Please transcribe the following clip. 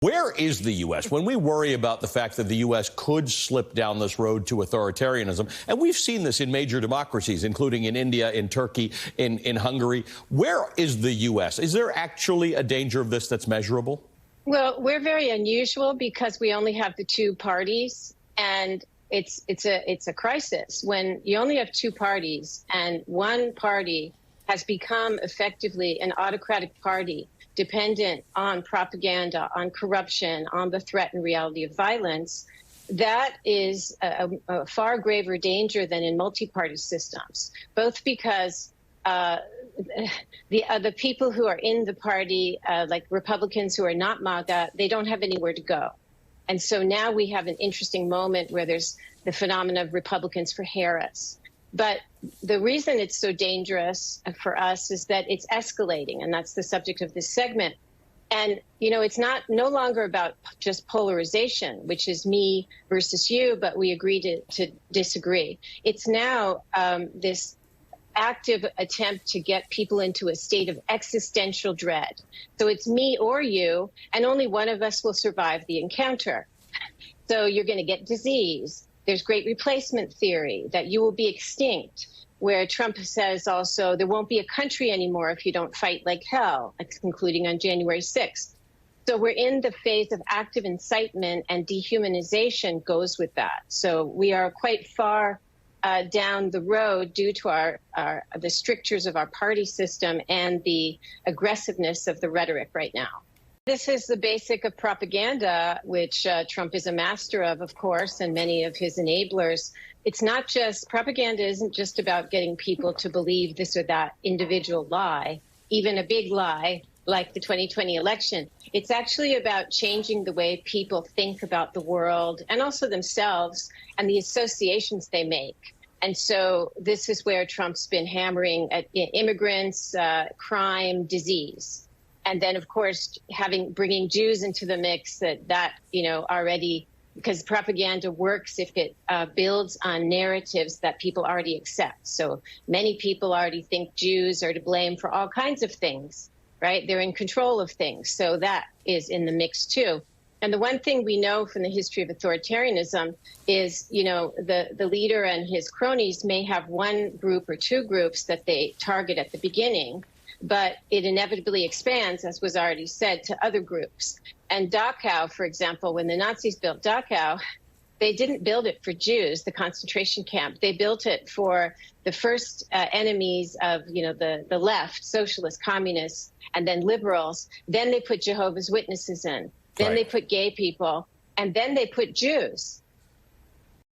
Where is the U.S. when we worry about the fact that the U.S. could slip down this road to authoritarianism? And we've seen this in major democracies, including in India, in Turkey, in Hungary. Where is the U.S.? Is there actually a danger of this that's measurable? Well, we're very unusual because we only have the two parties, and it's a crisis when you only have two parties and one party has become effectively an autocratic party dependent on propaganda, on corruption, on the threat and reality of violence. That is a far graver danger than in multi-party systems, both because the people who are in the party, like Republicans who are not MAGA, they don't have anywhere to go. And so now we have an interesting moment where there's the phenomenon of Republicans for Harris. But the reason it's so dangerous for us is that it's escalating, and that's the subject of this segment. And, you know, it's no longer about just polarization, which is me versus you, but we agree to disagree. It's now this active attempt to get people into a state of existential dread. So it's me or you, and only one of us will survive the encounter. So you're going to get disease. There's great replacement theory that you will be extinct, where Trump says also there won't be a country anymore if you don't fight like hell, concluding on January 6th. So we're in the phase of active incitement, and dehumanization goes with that. So we are quite far down the road due to the strictures of our party system and the aggressiveness of the rhetoric right now. This is the basic of propaganda, which Trump is a master of course, and many of his enablers. It's not just, propaganda isn't just about getting people to believe this or that individual lie, even a big lie like the 2020 election. It's actually about changing the way people think about the world and also themselves and the associations they make. And so this is where Trump's been hammering at immigrants, crime, disease. And then, of course, bringing Jews into the mix, already, because propaganda works if it builds on narratives that people already accept. So many people already think Jews are to blame for all kinds of things, right? They're in control of things. So that is in the mix, too. And the one thing we know from the history of authoritarianism is, the leader and his cronies may have one group or two groups that they target at the beginning, but it inevitably expands, as was already said, to other groups. And Dachau, for example, when the Nazis built Dachau, they didn't build it for Jews, the concentration camp. They built it for the first enemies of, the left, socialists, communists, and then liberals. Then they put Jehovah's Witnesses in. Then they put gay people, and then they put Jews.